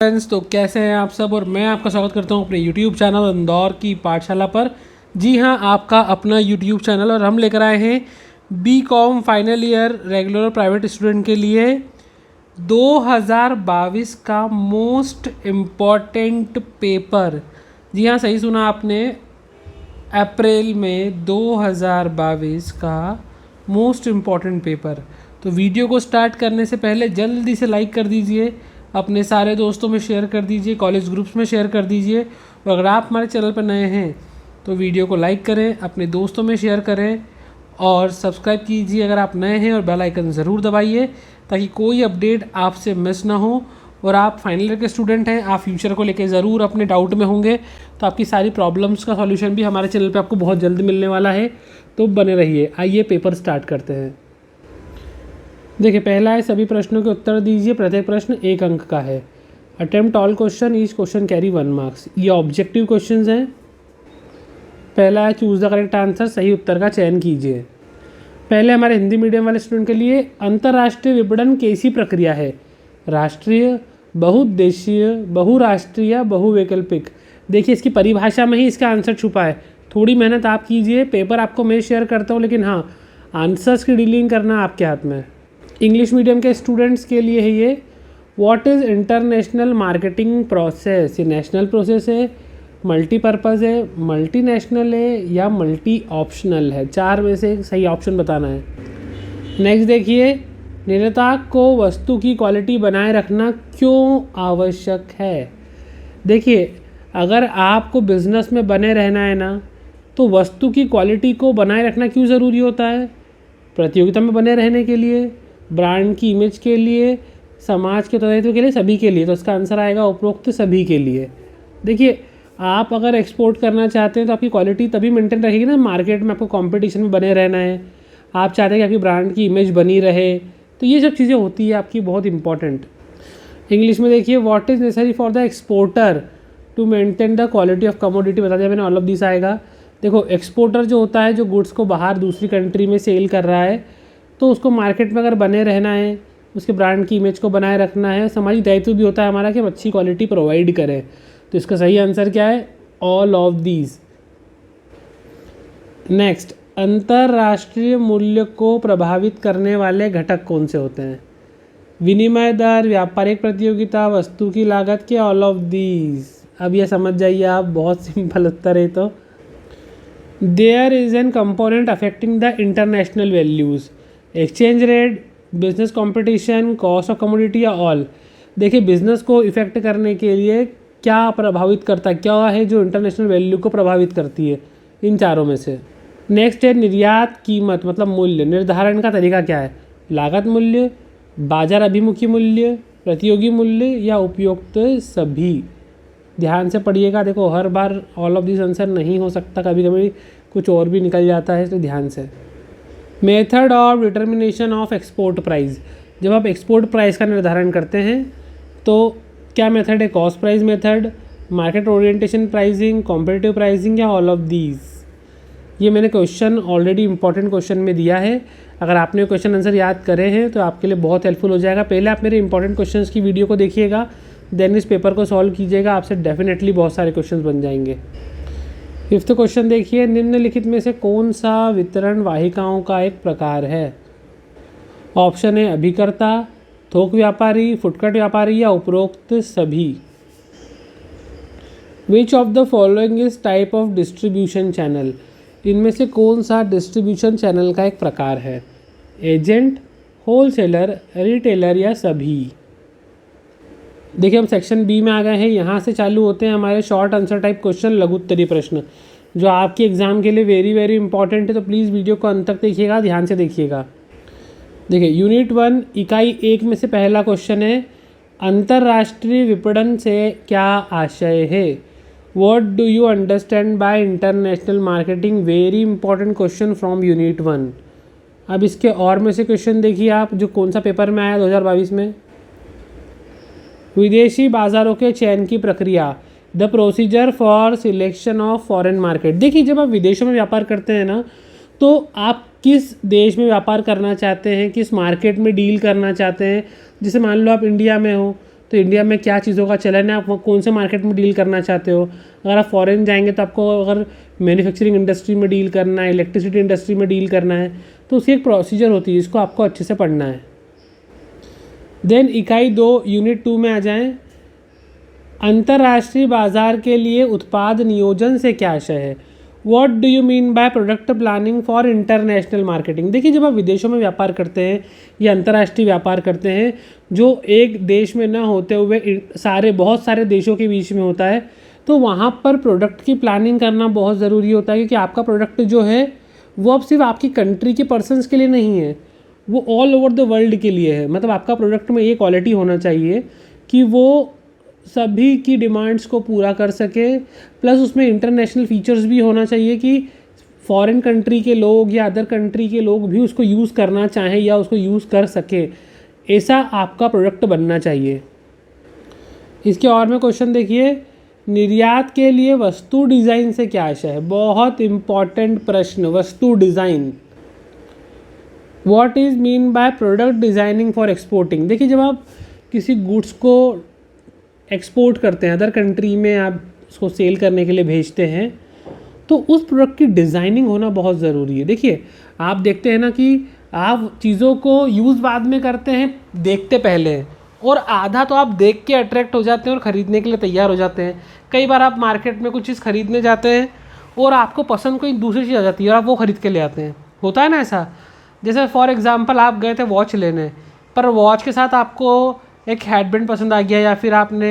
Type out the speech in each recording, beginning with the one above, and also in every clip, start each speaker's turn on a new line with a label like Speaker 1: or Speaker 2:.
Speaker 1: Friends, तो कैसे हैं आप सब। और मैं आपका स्वागत करता हूं अपने YouTube चैनल इंदौर की पाठशाला पर। जी हां, आपका अपना YouTube चैनल। और हम लेकर आए हैं BCom फाइनल ईयर रेगुलर और प्राइवेट स्टूडेंट के लिए 2022 का मोस्ट इम्पॉर्टेंट पेपर। जी हाँ, सही सुना आपने, अप्रैल में 2022 का मोस्ट इम्पॉर्टेंट पेपर। तो वीडियो को स्टार्ट करने से पहले जल्दी से लाइक कर दीजिए, अपने सारे दोस्तों में शेयर कर दीजिए, कॉलेज ग्रुप्स में शेयर कर दीजिए। और अगर आप हमारे चैनल पर नए हैं तो वीडियो को लाइक करें, अपने दोस्तों में शेयर करें और सब्सक्राइब कीजिए अगर आप नए हैं, और बेल आइकन ज़रूर दबाइए ताकि कोई अपडेट आपसे मिस ना हो। और आप फाइनल ईयर के स्टूडेंट हैं, आप फ्यूचर को लेकर ज़रूर अपने डाउट में होंगे, तो आपकी सारी प्रॉब्लम्स का सॉल्यूशन भी हमारे चैनल पे आपको बहुत जल्द मिलने वाला है, तो बने रहिए। आइए पेपर स्टार्ट करते हैं। देखिए, पहला है सभी प्रश्नों के उत्तर दीजिए। प्रत्येक प्रश्न 1 अंक का है। Attempt all question, each question carry 1 marks. ये ऑब्जेक्टिव क्वेश्चंस हैं। पहला है चूज़ द करेक्ट आंसर, सही उत्तर का चयन कीजिए। पहले हमारे हिंदी मीडियम वाले स्टूडेंट के लिए, अंतर्राष्ट्रीय विपणन कैसी प्रक्रिया है? राष्ट्रीय, बहुउद्देशीय, बहुराष्ट्रीय, बहुवैकल्पिक। देखिए, इसकी परिभाषा में ही इसका आंसर छुपा है। थोड़ी मेहनत आप कीजिए, पेपर आपको मैं शेयर करता हूँ, लेकिन हाँ, आंसर्स की डीलिंग करना आपके हाथ में। इंग्लिश मीडियम के स्टूडेंट्स के लिए है ये, what is international marketing process? ये नेशनल प्रोसेस है, मल्टीपर्पज़ है, मल्टीनेशनल है या मल्टी ऑप्शनल है? 4 में से सही ऑप्शन बताना है। नेक्स्ट देखिए, निर्यातक को वस्तु की क्वालिटी बनाए रखना क्यों आवश्यक है? देखिए, अगर आपको बिजनेस में बने रहना है ना, तो वस्तु की क्वालिटी को बनाए रखना क्यों ज़रूरी होता है? प्रतियोगिता में बने रहने के लिए, ब्रांड की इमेज के लिए, समाज के तत्व के लिए, सभी के लिए। तो इसका आंसर आएगा उपरोक्त सभी के लिए। देखिए, आप अगर एक्सपोर्ट करना चाहते हैं तो आपकी क्वालिटी तभी मेंटेन रहेगी ना, मार्केट में आपको कंपटीशन में बने रहना है, आप चाहते हैं कि आपकी ब्रांड की इमेज बनी रहे, तो ये सब चीज़ें होती है आपकी बहुत इंपॉर्टेंट। इंग्लिश में देखिए, what is necessary for the exporter to maintain the quality of commodity, बता दिया मैंने, ऑल ऑफ दिस आएगा। देखो, एक्सपोर्टर जो होता है, जो गुड्स को बाहर दूसरी कंट्री में सेल कर रहा है, तो उसको मार्केट में अगर बने रहना है, उसके ब्रांड की इमेज को बनाए रखना है, सामाजिक दायित्व भी होता है हमारा कि हम अच्छी क्वालिटी प्रोवाइड करें। तो इसका सही आंसर क्या है? All of these. नेक्स्ट, अंतर्राष्ट्रीय मूल्य को प्रभावित करने वाले घटक कौन से होते हैं? विनिमय दर, व्यापारिक प्रतियोगिता, वस्तु की लागत के ऑल ऑफ दीज? अब यह समझ जाइए आप, बहुत सिंपल उत्तर है। तो there is an component affecting the international values, exchange rate, business competition, cost of commodity या ऑल? देखिए, बिजनेस को इफेक्ट करने के लिए क्या प्रभावित करता है, क्या है जो इंटरनेशनल वैल्यू को प्रभावित करती है? इन चारों में से। नेक्स्ट है निर्यात कीमत, मतलब मूल्य निर्धारण का तरीका क्या है? लागत मूल्य, बाजार अभिमुखी मूल्य, प्रतियोगी मूल्य या उपयुक्त सभी? ध्यान से पढ़िएगा। देखो, हर बार ऑल ऑफ दिस आंसर नहीं हो सकता, कभी कभी कुछ और भी निकल जाता है, तो ध्यान से। Method of determination of export price, जब आप एक्सपोर्ट प्राइस का निर्धारण करते हैं तो क्या मेथड है? Cost price method, market orientation pricing, competitive pricing या ऑल ऑफ दीज? ये मैंने क्वेश्चन ऑलरेडी इंपॉर्टेंट क्वेश्चन में दिया है। अगर आपने क्वेश्चन आंसर याद करे हैं तो आपके लिए बहुत हेल्पफुल हो जाएगा। पहले आप मेरे इंपॉर्टेंट क्वेश्चंस की वीडियो को देखिएगा, देन इस पेपर को सॉल्व कीजिएगा, आपसे डेफिनेटली बहुत सारे क्वेश्चन बन जाएंगे। 5th क्वेश्चन देखिए, निम्नलिखित में से कौन सा वितरण वाहिकाओं का एक प्रकार है? ऑप्शन है अभिकर्ता, थोक व्यापारी, फुटकर व्यापारी या उपरोक्त सभी? Which of the following is type of distribution channel? इनमें से कौन सा डिस्ट्रीब्यूशन चैनल का एक प्रकार है? एजेंट, होलसेलर, रिटेलर या सभी? देखिए, हम सेक्शन बी में आ गए हैं। यहाँ से चालू होते हैं हमारे शॉर्ट आंसर टाइप क्वेश्चन, लघु उत्तरीय प्रश्न, जो आपके एग्जाम के लिए वेरी वेरी इंपॉर्टेंट है। तो प्लीज़ वीडियो को अंत तक देखिएगा, ध्यान से देखिएगा। देखिए, यूनिट 1 इकाई 1 में से पहला क्वेश्चन है, अंतर्राष्ट्रीय विपणन से क्या आशय है? What do you understand by international marketing? Very important question from unit 1। अब इसके और में से क्वेश्चन देखिए आप, जो कौन सा पेपर में आया 2022 में। विदेशी बाजारों के चयन की प्रक्रिया, the procedure for selection of foreign market. देखिए, जब आप विदेशों में व्यापार करते हैं ना, तो आप किस देश में व्यापार करना चाहते हैं, किस मार्केट में डील करना चाहते हैं। जैसे मान लो आप इंडिया में हो, तो इंडिया में क्या चीज़ों का चलन है, आप कौन से मार्केट में डील करना चाहते हो। अगर आप फॉरेन जाएंगे तो आपको अगर मैन्युफैक्चरिंग इंडस्ट्री में डील करना है, इलेक्ट्रिसिटी इंडस्ट्री में डील करना है, तो उसकी एक प्रोसीजर होती है, इसको आपको अच्छे से पढ़ना है। देन इकाई 2 यूनिट 2 में आ जाएं। अंतर्राष्ट्रीय बाजार के लिए उत्पाद नियोजन से क्या आशय है। What do you mean by product planning for international marketing. देखिए, जब आप विदेशों में व्यापार करते हैं या अंतर्राष्ट्रीय व्यापार करते हैं जो एक देश में ना होते हुए बहुत सारे देशों के बीच में होता है, तो वहाँ पर प्रोडक्ट की प्लानिंग करना बहुत ज़रूरी होता है, क्योंकि आपका प्रोडक्ट जो है वो अब सिर्फ आपकी कंट्री के पर्सनस के लिए नहीं है, वो ऑल ओवर द वर्ल्ड के लिए है। मतलब आपका प्रोडक्ट में ये क्वालिटी होना चाहिए कि वो सभी की डिमांड्स को पूरा कर सके, प्लस उसमें इंटरनेशनल फीचर्स भी होना चाहिए कि फॉरेन कंट्री के लोग या अदर कंट्री के लोग भी उसको यूज़ करना चाहें या उसको यूज़ कर सके, ऐसा आपका प्रोडक्ट बनना चाहिए। इसके और में क्वेश्चन देखिए, निर्यात के लिए वस्तु डिज़ाइन से क्या आशय है। बहुत इम्पॉर्टेंट प्रश्न, वस्तु design. What is mean by product designing for exporting. देखिए, जब आप किसी गुड्स को एक्सपोर्ट करते हैं, अदर कंट्री में आप उसको सेल करने के लिए भेजते हैं, तो उस प्रोडक्ट की डिज़ाइनिंग होना बहुत ज़रूरी है। देखिए, आप देखते हैं ना कि आप चीज़ों को यूज़ बाद में करते हैं, देखते पहले हैं, और आधा तो आप देख के अट्रैक्ट हो जाते हैं और ख़रीदने के लिए तैयार हो जाते हैं। कई बार आप मार्केट में कुछ चीज़ ख़रीदने जाते हैं और आपको पसंद कोई दूसरी चीज़ आ जाती है और आप वो ख़रीद के ले आते हैं। होता है ना ऐसा। जैसे फॉर एग्ज़ाम्पल आप गए थे वॉच लेने, पर वॉच के साथ आपको एक हेडबैंड पसंद आ गया, या फिर आपने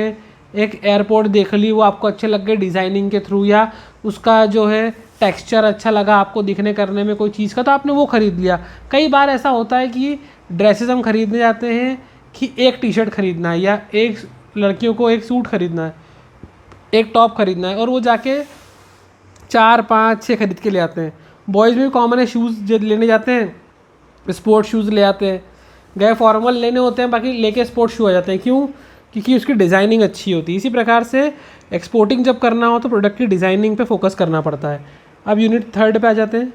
Speaker 1: एक एयरपोर्ट देख ली, वो आपको अच्छे लग गए डिज़ाइनिंग के थ्रू, या उसका जो है टेक्सचर अच्छा लगा आपको दिखने करने में कोई चीज़ का, तो आपने वो ख़रीद लिया। कई बार ऐसा होता है कि ड्रेसेस हम खरीदने जाते हैं कि एक टी शर्ट ख़रीदना है, या एक लड़कियों को एक सूट ख़रीदना है, एक टॉप ख़रीदना है, और वो जाके 4, 5, 6 खरीद के ले आते हैं। बॉयज़ में भी कॉमन है, शूज़ लेने जाते हैं, स्पोर्ट्स शूज़ ले आते हैं। गए फॉर्मल लेने होते हैं, बाकी लेके स्पोर्ट्स शू आ जाते हैं। क्यों? क्योंकि उसकी डिज़ाइनिंग अच्छी होती है। इसी प्रकार से एक्सपोर्टिंग जब करना हो तो प्रोडक्ट की डिज़ाइनिंग पे फोकस करना पड़ता है। अब यूनिट 3 पे आ जाते हैं।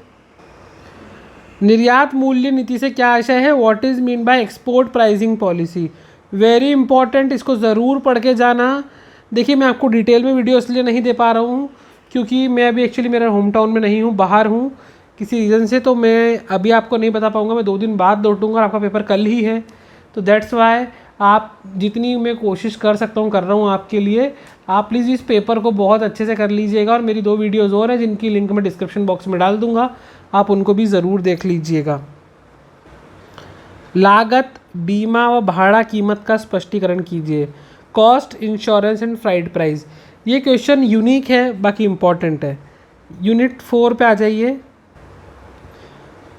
Speaker 1: निर्यात मूल्य नीति से क्या आशय है। What is mean by export pricing policy. Very important, इसको ज़रूर पढ़ के जाना। देखिए, मैं आपको डिटेल में वीडियो इसलिए नहीं दे पा रहा हूँ क्योंकि मैं अभी एक्चुअली मेरे होम टाउन में नहीं हूँ, बाहर हूँ किसी रीज़न से, तो मैं अभी आपको नहीं बता पाऊँगा। मैं 2 दिन बाद लौटूँगा और आपका पेपर कल ही है, तो दैट्स वाई आप जितनी मैं कोशिश कर सकता हूँ कर रहा हूँ आपके लिए। आप प्लीज़ इस पेपर को बहुत अच्छे से कर लीजिएगा, और मेरी 2 वीडियोज़ और हैं जिनकी लिंक मैं डिस्क्रिप्शन बॉक्स में डाल दूँगा, आप उनको भी ज़रूर देख लीजिएगा। लागत, बीमा व भाड़ा कीमत का स्पष्टीकरण कीजिए। Cost, insurance and freight price. ये क्वेश्चन यूनिक है, बाकी इम्पॉर्टेंट है। यूनिट 4 पे आ जाइए।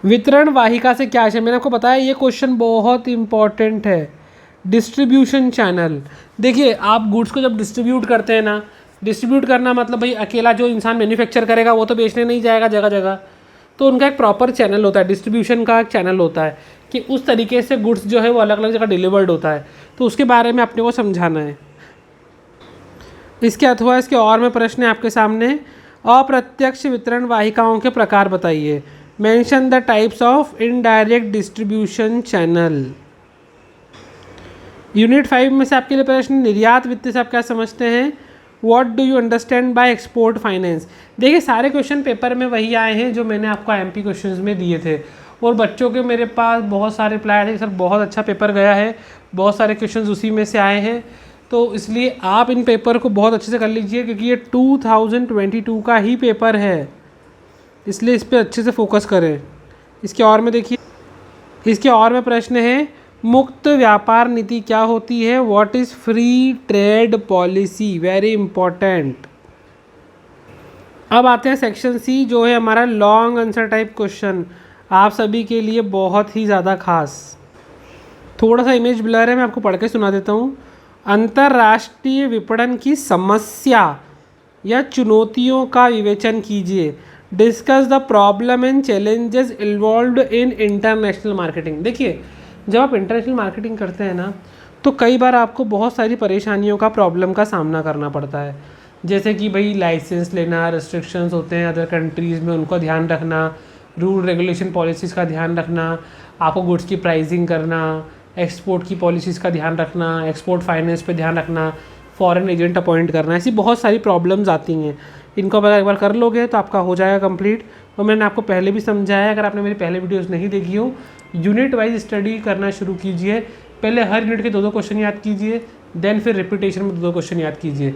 Speaker 1: वितरण वाहिका से क्या आशय। मैंने आपको बताया ये क्वेश्चन बहुत इंपॉर्टेंट है। Distribution channel. देखिए, आप गुड्स को जब डिस्ट्रीब्यूट करते हैं ना, डिस्ट्रीब्यूट करना मतलब भाई अकेला जो इंसान मैन्युफैक्चर करेगा वो तो बेचने नहीं जाएगा जगह जगह, तो उनका एक प्रॉपर चैनल होता है, डिस्ट्रीब्यूशन का एक चैनल होता है कि उस तरीके से गुड्स जो है वो अलग अलग जगह डिलीवर्ड होता है, तो उसके बारे में अपने को समझाना है। इसके अथवा इसके और में प्रश्न है आपके सामने। अप्रत्यक्ष वितरण वाहिकाओं के प्रकार बताइए। Mention the types of indirect distribution channel. Unit 5 में से आपके लिए प्रश्न, निर्यात वित्त से आप क्या समझते हैं। What do you understand by export finance. देखिए, सारे क्वेश्चन पेपर में वही आए हैं जो मैंने आपको एमपी क्वेश्चंस में दिए थे, और बच्चों के मेरे पास बहुत सारे रिप्लाई आए थे, सर बहुत अच्छा पेपर गया है, बहुत सारे क्वेश्चंस उसी में से आए हैं। तो इसलिए आप इन पेपर को बहुत अच्छे से कर लीजिए, क्योंकि ये 2022 का ही पेपर है, इसलिए इस पर अच्छे से फोकस करें। इसके और में देखिए, इसके और में प्रश्न है, मुक्त व्यापार नीति क्या होती है। What is free trade policy. Very important. अब आते हैं सेक्शन सी, जो है हमारा लॉन्ग आंसर टाइप क्वेश्चन, आप सभी के लिए बहुत ही ज़्यादा खास। थोड़ा सा इमेज ब्लर है, मैं आपको पढ़ के सुना देता हूँ। अंतर्राष्ट्रीय विपणन की समस्या या चुनौतियों का विवेचन कीजिए। Discuss the problem and challenges involved in international marketing. देखिए, जब आप इंटरनेशनल मार्केटिंग करते हैं ना, तो कई बार आपको बहुत सारी परेशानियों का, प्रॉब्लम का सामना करना पड़ता है। जैसे कि भाई लाइसेंस लेना, रिस्ट्रिक्शंस होते हैं अदर कंट्रीज़ में, उनको ध्यान रखना, रूल रेगुलेशन पॉलिसीज़ का ध्यान रखना, आपको गुड्स की प्राइसिंग करना, एक्सपोर्ट की पॉलिसीज़ का ध्यान रखना, एक्सपोर्ट फाइनेंस पे ध्यान रखना, फॉरेन एजेंट अपॉइंट करना, ऐसी बहुत सारी प्रॉब्लम्स आती हैं। इनको अगर एक बार कर लोगे तो आपका हो जाएगा कंप्लीट। और मैंने आपको पहले भी समझाया है, अगर आपने मेरी पहले वीडियोस नहीं देखी हो, यूनिट वाइज स्टडी करना शुरू कीजिए। पहले हर यूनिट के 2-2 क्वेश्चन याद कीजिए, देन फिर रिपीटेशन में 2-2 क्वेश्चन याद कीजिए।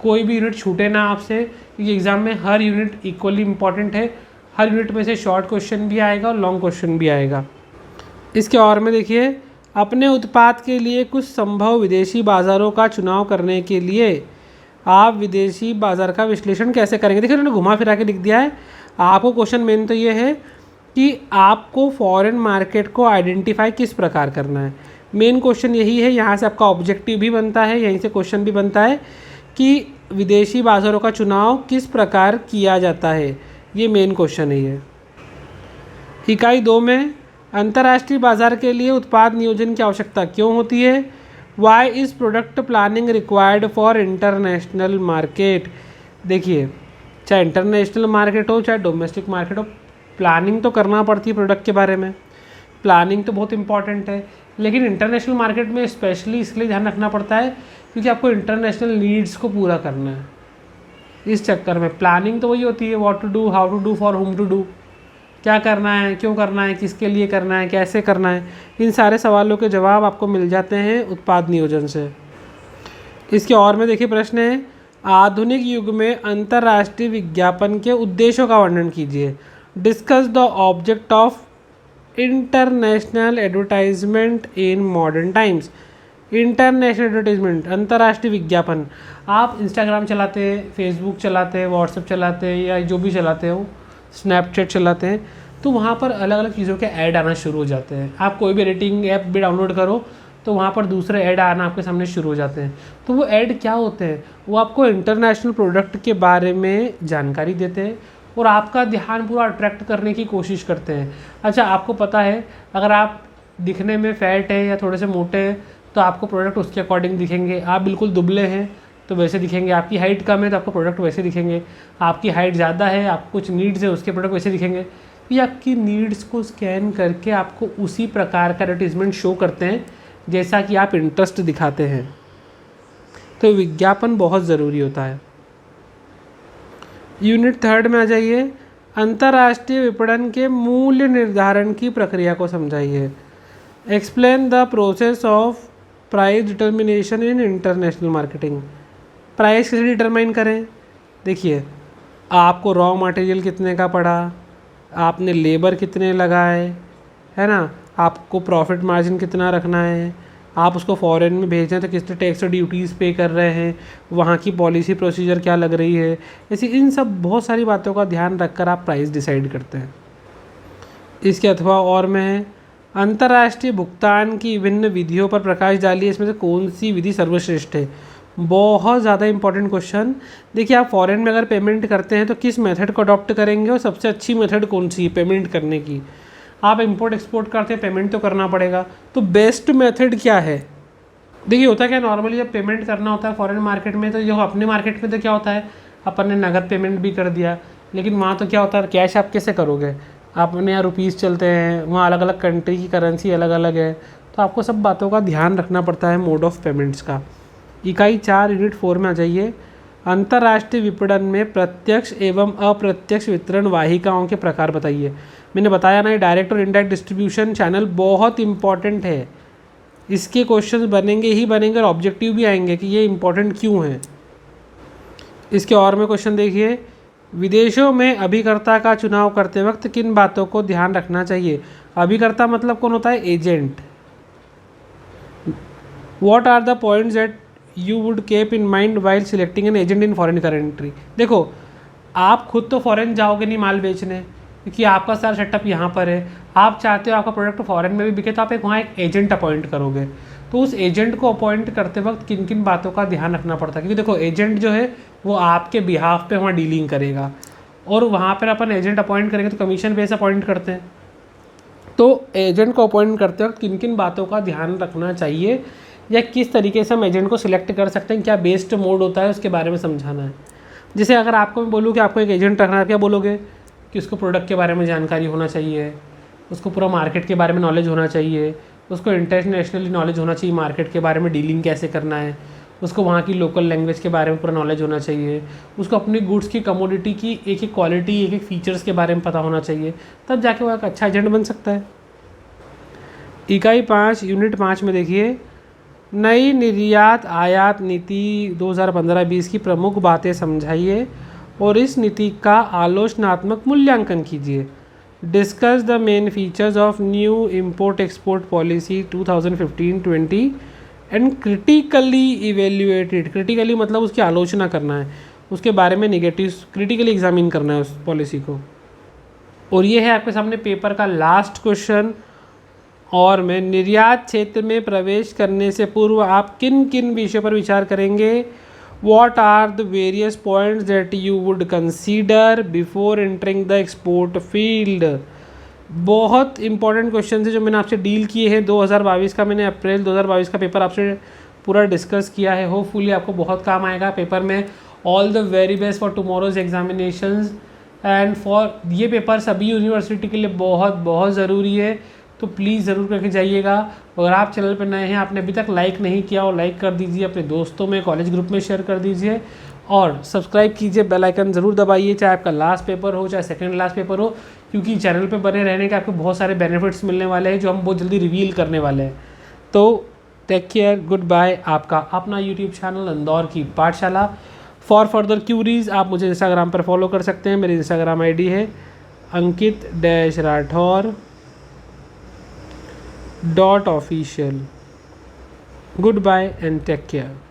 Speaker 1: कोई भी यूनिट छूटे ना आपसे, क्योंकि एग्ज़ाम में हर यूनिट इक्वली इंपॉर्टेंट है। हर यूनिट में से शॉर्ट क्वेश्चन भी आएगा और लॉन्ग क्वेश्चन भी आएगा। इसके और में देखिए, अपने उत्पाद के लिए कुछ संभव विदेशी बाज़ारों का चुनाव करने के लिए आप विदेशी बाज़ार का विश्लेषण कैसे करेंगे। देखिए उन्होंने घुमा फिरा के लिख दिया है। आपको क्वेश्चन मेन तो ये है कि आपको फॉरेन मार्केट को आइडेंटिफाई किस प्रकार करना है। मेन क्वेश्चन यही है। यहाँ से आपका ऑब्जेक्टिव भी बनता है, यहीं से क्वेश्चन भी बनता है कि विदेशी बाज़ारों का चुनाव किस प्रकार किया जाता है। ये मेन क्वेश्चन है। ये इकाई 2 में अंतर्राष्ट्रीय बाज़ार के लिए उत्पाद नियोजन की आवश्यकता क्यों होती है। Why is product planning required for international market. देखिए, चाहे इंटरनेशनल मार्केट हो चाहे डोमेस्टिक मार्केट हो, प्लानिंग तो करना पड़ती है प्रोडक्ट के बारे में। प्लानिंग तो बहुत इंपॉर्टेंट है, लेकिन इंटरनेशनल मार्केट में स्पेशली इसलिए ध्यान रखना पड़ता है क्योंकि आपको इंटरनेशनल नीड्स को पूरा करना है। इस चक्कर में प्लानिंग तो वही होती है, what to do, how to do, for whom to do, क्या करना है, क्यों करना है, किसके लिए करना है, कैसे करना है। इन सारे सवालों के जवाब आपको मिल जाते हैं उत्पाद नियोजन से। इसके और में देखिए प्रश्न है, आधुनिक युग में अंतर्राष्ट्रीय विज्ञापन के उद्देश्यों का वर्णन कीजिए। Discuss the object of international advertisement in modern times. International advertisement, अंतर्राष्ट्रीय विज्ञापन। आप इंस्टाग्राम चलाते हैं, फेसबुक चलाते हैं, व्हाट्सएप चलाते हैं या जो भी चलाते हो, स्नैपचैट चलाते हैं, तो वहाँ पर अलग अलग चीज़ों के ऐड आना शुरू हो जाते हैं। आप कोई भी रेटिंग ऐप भी डाउनलोड करो तो वहाँ पर दूसरे ऐड आना आपके सामने शुरू हो जाते हैं। तो वो ऐड क्या होते हैं, वो आपको इंटरनेशनल प्रोडक्ट के बारे में जानकारी देते हैं और आपका ध्यान पूरा अट्रैक्ट करने की कोशिश करते हैं। अच्छा, आपको पता है अगर आप दिखने में फैट है या थोड़े से मोटे हैं तो आपको प्रोडक्ट उसके अकॉर्डिंग दिखेंगे। आप बिल्कुल दुबले हैं तो वैसे दिखेंगे। आपकी हाइट कम है तो आपको प्रोडक्ट वैसे दिखेंगे। आपकी हाइट ज़्यादा है, आपको कुछ नीड्स है, उसके प्रोडक्ट वैसे दिखेंगे। ये आपकी नीड्स को स्कैन करके आपको उसी प्रकार का एडवर्टीजमेंट शो करते हैं जैसा कि आप इंटरेस्ट दिखाते हैं। तो विज्ञापन बहुत ज़रूरी होता है। यूनिट 3 में आ जाइए, अंतर्राष्ट्रीय विपणन के मूल्य निर्धारण की प्रक्रिया को समझाइए। Explain the process of price determination in international marketing. Price कैसे डिटरमाइन करें। देखिए, आपको रॉ मटेरियल कितने का पड़ा, आपने लेबर कितने लगाए, है ना, आपको प्रॉफिट मार्जिन कितना रखना है, आप उसको फॉरेन में भेज रहे हैं तो कितने टैक्स और ड्यूटीज़ पे कर रहे हैं, वहाँ की पॉलिसी प्रोसीजर क्या लग रही है। ऐसी इन सब बहुत सारी बातों का ध्यान रखकर आप प्राइस डिसाइड करते हैं। इसके अथवा और में है, अंतर्राष्ट्रीय भुगतान की विभिन्न विधियों पर प्रकाश डालिए। इसमें से कौन सी विधि सर्वश्रेष्ठ है। बहुत ज़्यादा इंपॉर्टेंट क्वेश्चन। देखिए, आप फॉरेन में अगर पेमेंट करते हैं तो किस मेथड को अडॉप्ट करेंगे और सबसे अच्छी मेथड कौन सी है पेमेंट करने की। आप इंपोर्ट एक्सपोर्ट करते हैं, पेमेंट तो करना पड़ेगा, तो बेस्ट मेथड क्या है। देखिए, होता क्या, नॉर्मली जब पेमेंट करना होता है फॉरेन मार्केट में, तो जो अपने मार्केट में तो क्या होता है, अपन ने नगद पेमेंट भी कर दिया, लेकिन वहाँ तो क्या होता है, कैश आप कैसे करोगे। अपने यहाँ रुपीज़ चलते हैं, वहाँ अलग अलग कंट्री की करेंसी अलग अलग है, तो आपको सब बातों का ध्यान रखना पड़ता है मोड ऑफ पेमेंट्स का। इकाई 4 यूनिट 4 में आ जाइए, अंतर्राष्ट्रीय विपणन में प्रत्यक्ष एवं अप्रत्यक्ष वितरण वाहिकाओं के प्रकार बताइए। मैंने बताया ना, डायरेक्ट और इनडायरेक्ट डिस्ट्रीब्यूशन चैनल बहुत इंपॉर्टेंट है। इसके क्वेश्चंस बनेंगे ही बनेंगे और ऑब्जेक्टिव भी आएंगे कि ये इंपॉर्टेंट क्यों है। इसके और में क्वेश्चन देखिए, विदेशों में अभिकर्ता का चुनाव करते वक्त किन बातों को ध्यान रखना चाहिए। अभिकर्ता मतलब कौन होता है, agent. What are the points that you would keep in mind while selecting an agent in foreign country. देखो, आप खुद तो फॉरेन जाओगे नहीं माल बेचने, क्योंकि आपका सारा सेटअप यहाँ पर है। आप चाहते हो आपका प्रोडक्ट फॉरेन में भी बिके, तो आप वहाँ एक एजेंट अपॉइंट करोगे। तो उस एजेंट को अपॉइंट करते वक्त किन किन बातों का ध्यान रखना पड़ता है, क्योंकि देखो एजेंट जो है वो आपके बिहाफ पे वहाँ डीलिंग करेगा, और वहाँ पर अपन एजेंट अपॉइंट करेंगे तो कमीशन बेस अपॉइंट करते हैं। तो एजेंट को अपॉइंट करते वक्त किन किन बातों का ध्यान रखना चाहिए, या किस तरीके से हम एजेंट को सिलेक्ट कर सकते हैं, क्या बेस्ट मोड होता है, उसके बारे में समझाना है। जैसे अगर आपको मैं बोलूँ कि आपको एक एजेंट रखना है, क्या बोलोगे कि उसको प्रोडक्ट के बारे में जानकारी होना चाहिए, उसको पूरा मार्केट के बारे में नॉलेज होना चाहिए, उसको इंटरनेशनली नॉलेज होना चाहिए, मार्केट के बारे में डीलिंग कैसे करना है, उसको वहाँ की लोकल लैंग्वेज के बारे में पूरा नॉलेज होना चाहिए, उसको अपने गुड्स की कमोडिटी की एक एक क्वालिटी, एक एक फीचर्स के बारे में पता होना चाहिए, तब जाके वो एक अच्छा एजेंट बन सकता है। इकाई 5 यूनिट 5 में देखिए, नई निर्यात आयात नीति 2015-20 की प्रमुख बातें समझाइए और इस नीति का आलोचनात्मक मूल्यांकन कीजिए। Discuss the main features of new import export policy 2015-20 and critically evaluated. Critically मतलब उसकी आलोचना करना है, उसके बारे में निगेटिव क्रिटिकली एग्जामिन करना है उस पॉलिसी को। और ये है आपके सामने पेपर का लास्ट क्वेश्चन। और मैं निर्यात क्षेत्र में प्रवेश करने से पूर्व आप किन किन विषयों पर विचार करेंगे? What are the various points that you would consider before entering the export field. बहुत इंपॉर्टेंट क्वेश्चन है जो मैंने आपसे डील किए हैं। 2022 का मैंने अप्रैल 2022 का पेपर आपसे पूरा डिस्कस किया है। होपफुली आपको बहुत काम आएगा पेपर में। All the very best for tomorrow's examinations and for ये पेपर सभी यूनिवर्सिटी के लिए बहुत बहुत ज़रूरी है, तो प्लीज़ ज़रूर करके जाइएगा। अगर आप चैनल पर नए हैं, आपने अभी तक लाइक नहीं किया और लाइक कर दीजिए, अपने दोस्तों में कॉलेज ग्रुप में शेयर कर दीजिए और सब्सक्राइब कीजिए, बेल आइकन ज़रूर दबाइए, चाहे आपका लास्ट पेपर हो चाहे सेकंड लास्ट पेपर हो, क्योंकि चैनल पे बने रहने के आपको बहुत सारे बेनिफिट्स मिलने वाले हैं जो हम बहुत जल्दी रिवील करने वाले हैं। तो टेक केयर, गुड बाय। आपका अपना यूट्यूब चैनल इंदौर की पाठशाला। फॉर फर्दर क्यूरीज आप मुझे इंस्टाग्राम पर फॉलो कर सकते हैं। मेरी इंस्टाग्राम ID है अंकित-राठौर.official। Goodbye and take care.